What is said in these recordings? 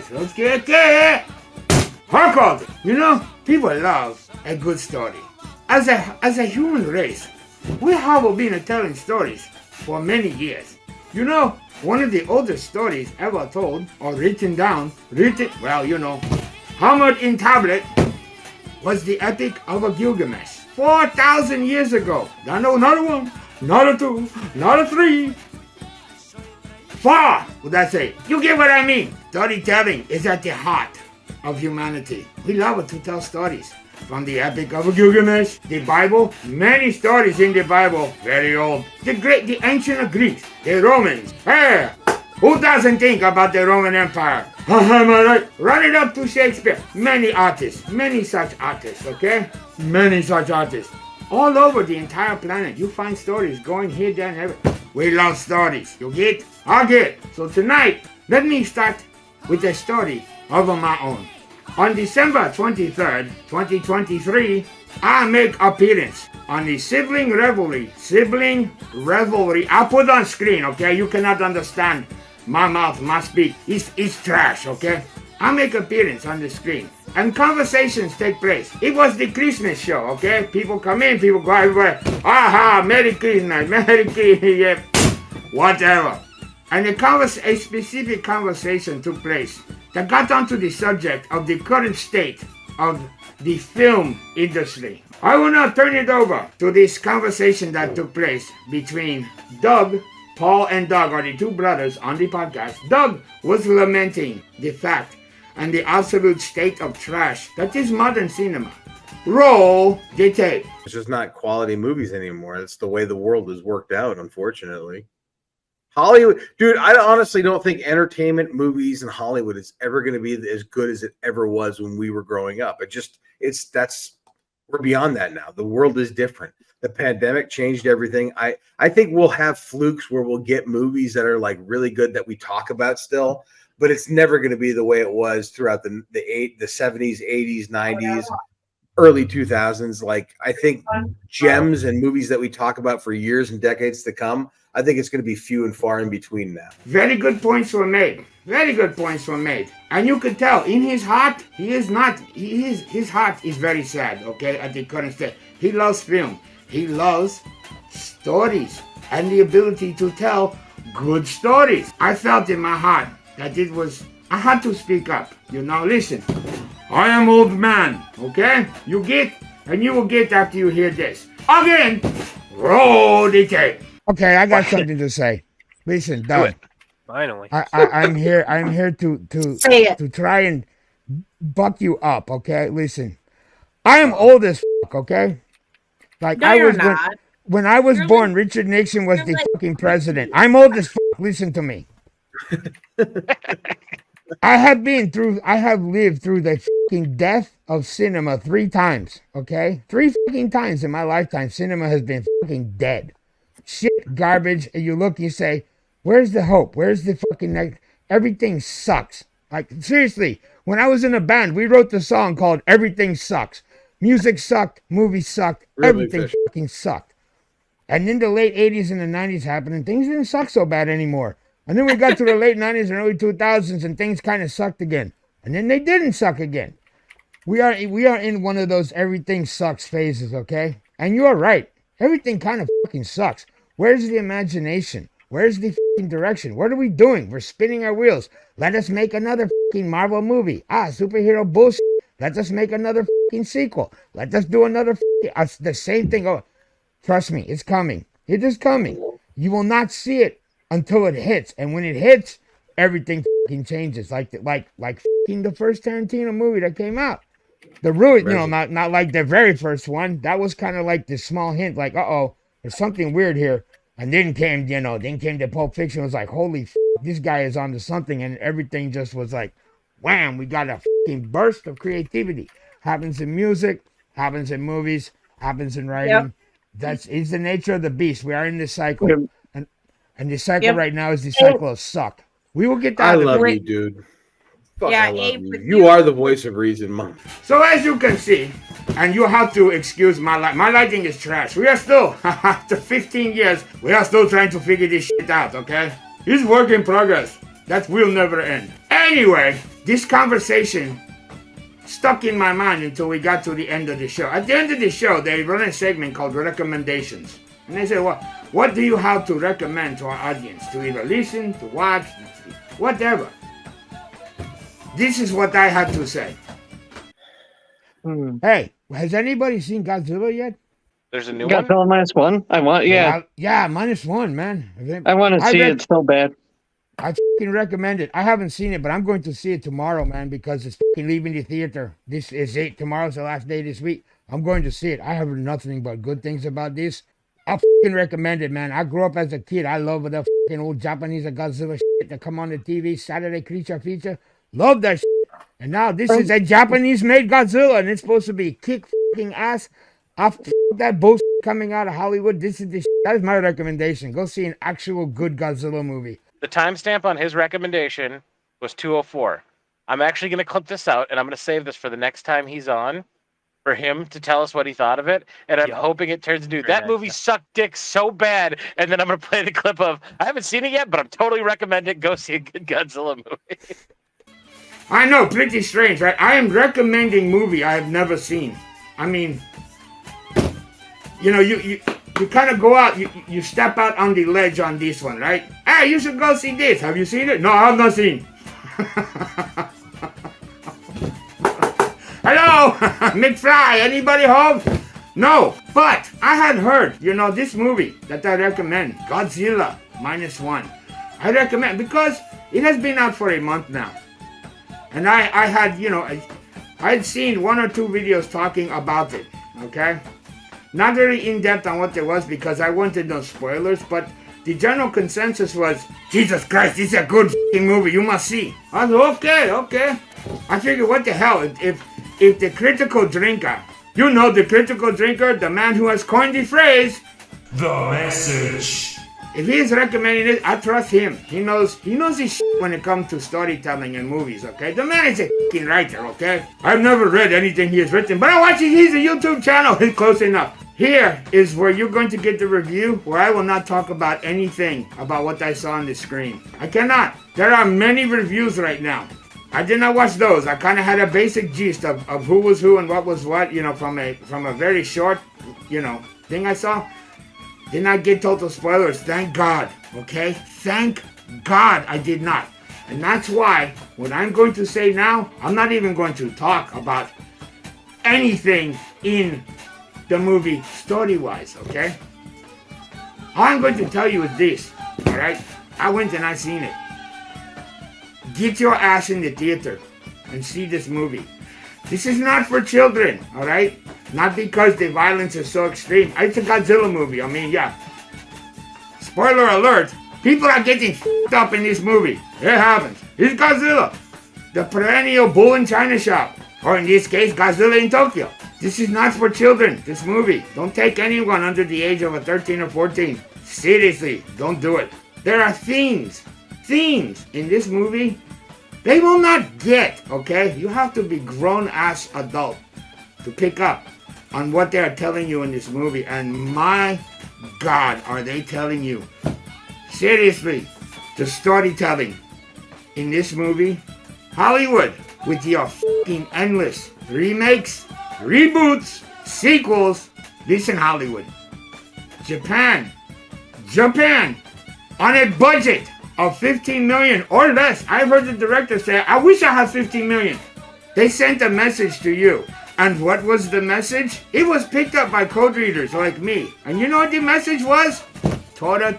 stories. Let's get it. How called it? You know, people love a good story. As a human race, we have been telling stories for many years. You know, one of the oldest stories ever told or written down, hammered in tablet, was the Epic of Gilgamesh. 4,000 years ago. I know not a one, not a two, not a three. 4, would I say? You get what I mean? Storytelling is at the heart of humanity. We love to tell stories. From the Epic of Gilgamesh, the Bible, many stories in the Bible, very old. The ancient Greeks, the Romans. Hey, who doesn't think about the Roman Empire? Am I right? Run it up to Shakespeare. Many artists, many such artists, okay? Many such artists. All over the entire planet, you find stories going here, there, and everywhere. We love stories. You get? I get. So tonight, let me start with a story of my own. On December 23rd, 2023, I make appearance on the Sibling Revelry. I put on screen, okay? You cannot understand. My mouth, my speak. It's trash, okay? I make appearance on the screen. And conversations take place. It was the Christmas show, okay? People come in, people go everywhere. Aha, Merry Christmas, Merry Christmas, yeah. Whatever. And a specific conversation took place that got onto the subject of the current state of the film industry. I will now turn it over to this conversation that took place between Doug. Paul and Doug are the two brothers on the podcast. Doug was lamenting the fact and the absolute state of trash that is modern cinema. Roll the tape. It's just not quality movies anymore. It's the way the world has worked out, unfortunately. Hollywood, dude, I honestly don't think entertainment movies in Hollywood is ever going to be as good as it ever was when we were growing up. We're beyond that now. The world is different. The pandemic changed everything. I think we'll have flukes where we'll get movies that are like really good that we talk about still, but it's never going to be the way it was throughout the 70s, 80s, 90s, early 2000s. Like, I think gems and movies that we talk about for years and decades to come, I think it's going to be few and far in between now. Very good points were made. Very good points were made. And you could tell in his heart, his heart is very sad, okay, at the current state. He loves film. He loves stories and the ability to tell good stories. I felt in my heart that I had to speak up. You know, listen, I am old man, okay? You get, and you will get after you hear this. Again, roll the tape. Okay, I got something to say. Listen, Doug. Finally. I'm here to try and buck you up, okay? Listen. I am old as fuck, okay? Like, no, you're not. When I was born, Richard Nixon was the fucking president. I'm old as fuck. Listen to me. I have lived through the fucking death of cinema 3 times, okay? 3 fucking times in my lifetime, cinema has been fucking dead. Shit, garbage, and you look and you say, where's the hope? Where's the fucking... Everything sucks. Like, seriously, when I was in a band, we wrote the song called Everything Sucks. Music sucked, movies sucked, everything fucking sucked. And then the late 80s and the 90s happened, and things didn't suck so bad anymore. And then we got to the late 90s and early 2000s, and things kind of sucked again. And then they didn't suck again. We are in one of those everything sucks phases, okay? And you're right. Everything kind of fucking sucks. Where's the imagination? Where's the fucking direction? What are we doing? We're spinning our wheels. Let us make another fucking Marvel movie. Superhero bullshit. Let us make another fucking sequel. Let us do another fucking... the same thing. Oh, trust me, it's coming. It is coming. You will not see it until it hits. And when it hits, everything fucking changes. Like fucking the first Tarantino movie that came out. The really, not like the very first one. That was kind of like the small hint, like, uh-oh, there's something weird here. And then came the Pulp Fiction. It was like, holy this guy is onto something. And everything just was like, wham, we got a fucking burst of creativity. Happens in music, happens in movies, happens in writing. Yep. It's the nature of the beast. We are in this cycle. Yep. And the cycle right now is the cycle of suck. We will get that. I love you, dude. Fuck, I love you. You are the voice of reason, Mom. So as you can see, and you have to excuse my light. My lighting is trash. We are still, after 15 years, we are still trying to figure this shit out, okay? It's work in progress. That will never end. Anyway, this conversation stuck in my mind until we got to the end of the show. At the end of the show, they run a segment called Recommendations. And they say, well, what do you have to recommend to our audience? To either listen, to watch, whatever. This is what I had to say. Hey, has anybody seen Godzilla yet? There's a new one? Godzilla Minus One? Yeah, minus one, man. I want to see it so bad. I fucking recommend it. I haven't seen it, but I'm going to see it tomorrow, man, because it's fucking leaving the theater. This is it. Tomorrow's the last day this week. I'm going to see it. I have nothing but good things about this. I fucking recommend it, man. I grew up as a kid. I love the fucking old Japanese Godzilla shit that come on the TV, Saturday Creature Feature. Love that shit. And now this is a Japanese-made Godzilla, and it's supposed to be kick fucking ass. After that bullshit coming out of Hollywood, this is the shit. That is my recommendation. Go see an actual good Godzilla movie. The timestamp on his recommendation was 2:04. I'm actually going to clip this out, and I'm going to save this for the next time he's on for him to tell us what he thought of it. And I'm hoping it turns into that movie sucked dick so bad. And then I'm going to play the clip of, I haven't seen it yet, but I'm totally recommend it. Go see a good Godzilla movie. I know, pretty strange, right? I am recommending movie I have never seen. I mean, you know, you kind of go out, you step out on the ledge on this one, right? Hey, you should go see this. Have you seen it? No, I have not seen. Hello, McFly, anybody home? No, but I had heard, you know, this movie that I recommend, Godzilla Minus One. I recommend, because it has been out for a month now. And I had, you know, I had seen one or two videos talking about it, okay? Not very in-depth on what there was because I wanted no spoilers, but the general consensus was, Jesus Christ, this is a good f***ing movie, you must see. I was okay. I figured, what the hell, if the critical drinker, you know the critical drinker, the man who has coined the phrase, The Message. if he is recommending it, I trust him. He knows his shit when it comes to storytelling and movies, okay? The man is a f***ing writer, okay? I've never read anything he has written, but I watch his YouTube channel. It's close enough. Here is where you're going to get the review, where I will not talk about anything about what I saw on the screen. I cannot. There are many reviews right now. I did not watch those. I kind of had a basic gist of who was who and what was what, you know, from a very short, you know, thing I saw. Did not get total spoilers, thank God, okay? Thank God I did not. And that's why what I'm going to say now, I'm not even going to talk about anything in the movie story-wise, okay? All I'm going to tell you is this, all right? I went and I seen it. Get your ass in the theater and see this movie. This is not for children, all right? Not because the violence is so extreme. It's a Godzilla movie. I mean, yeah. Spoiler alert. People are getting f***ed up in this movie. It happens. It's Godzilla. The perennial bull in China shop. Or in this case, Godzilla in Tokyo. This is not for children, this movie. Don't take anyone under the age of 13 or 14. Seriously, don't do it. There are themes in this movie they will not get, okay? You have to be grown-ass adult to pick up on what they are telling you in this movie. And my God, are they telling you. Seriously, the storytelling in this movie. Hollywood, with your fucking endless remakes, reboots, sequels. Listen, Hollywood. Japan, on a budget of 15 million or less. I've heard the director say, I wish I had 15 million. They sent a message to you. And what was the message? It was picked up by code readers like me. And you know what the message was? Tora.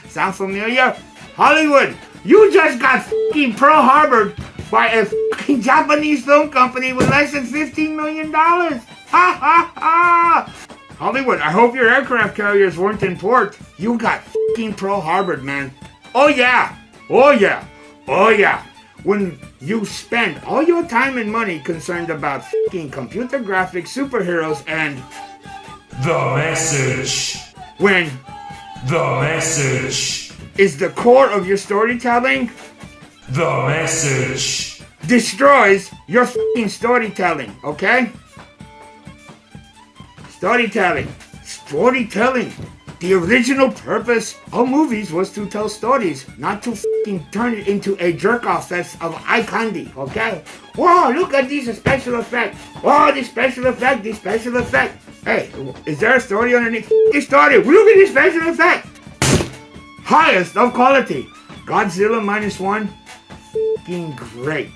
Sound familiar? Hollywood, you just got fucking Pearl Harbored by a fucking Japanese film company with less than $15 million. Ha ha ha! Hollywood, I hope your aircraft carriers weren't in port. You got fucking Pearl Harbored, man. Oh yeah. When you spend all your time and money concerned about fucking computer graphics, superheroes, and The Message. When The Message. is the core of your storytelling, The Message. destroys your fucking storytelling, okay? Storytelling. The original purpose of movies was to tell stories, not to fucking turn it into a jerk-off fest of eye candy, okay? Whoa, look at these special effects. Oh, the special effect, the special effect. Hey, is there a story underneath this story? Look at this special effect. Highest of quality. Godzilla Minus One, fucking great.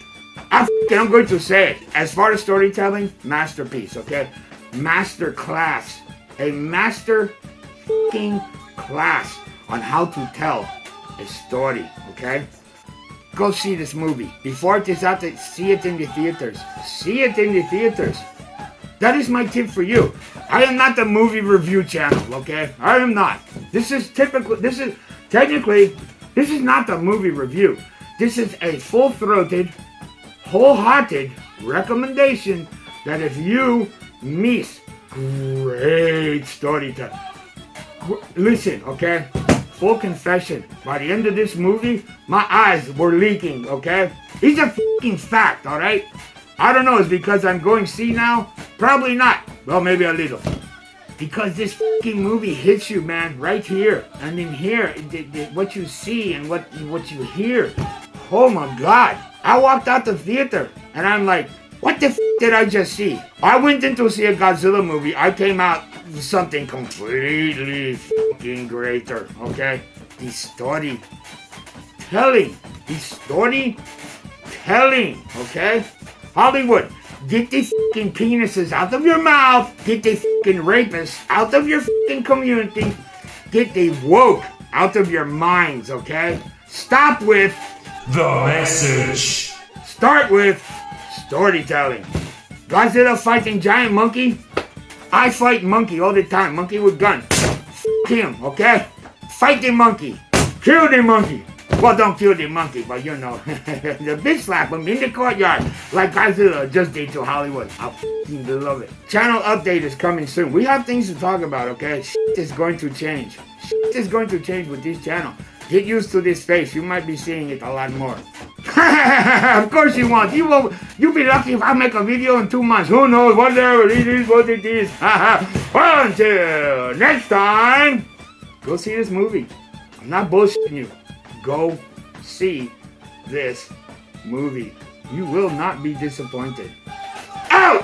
I'm going to say it. As far as storytelling, masterpiece, okay? Master class. A master fucking class on how to tell a story, okay? Go see this movie. Before it is out, see it in the theaters. See it in the theaters. That is my tip for you. I am not the movie review channel, okay? I am not. This is not the movie review. This is a full-throated, wholehearted recommendation that if you miss great storytelling, listen, okay? Full confession. By the end of this movie, my eyes were leaking, okay? It's a fucking fact, alright? I don't know, it's because I'm going senile? Probably not. Well, maybe a little. Because this fucking movie hits you, man, right here. And in here, what you see and what you hear. Oh my God. I walked out the theater and I'm like, what the did I just see? I went in to see a Godzilla movie. I came out with something completely fucking greater, okay? The storytelling, okay? Hollywood, get the fucking penises out of your mouth. Get the fucking rapists out of your fucking community. Get the woke out of your minds, okay? Stop with the message. Start with storytelling. Godzilla fighting giant monkey. I fight monkey all the time. Monkey with gun. F him, okay? Fight the monkey. Kill the monkey. Well, don't kill the monkey, but you know, the bitch slap him in the courtyard like Godzilla just did to Hollywood. I f***ing love it. Channel update is coming soon. We have things to talk about, okay? Shit is going to change. Shit is going to change with this channel. Get used to this face. You might be seeing it a lot more. Of course you won't. You'll be lucky if I make a video in 2 months. Who knows? Whatever it is, what it is. Well, until next time, go see this movie. I'm not bullshitting you. Go see this movie. You will not be disappointed. Out!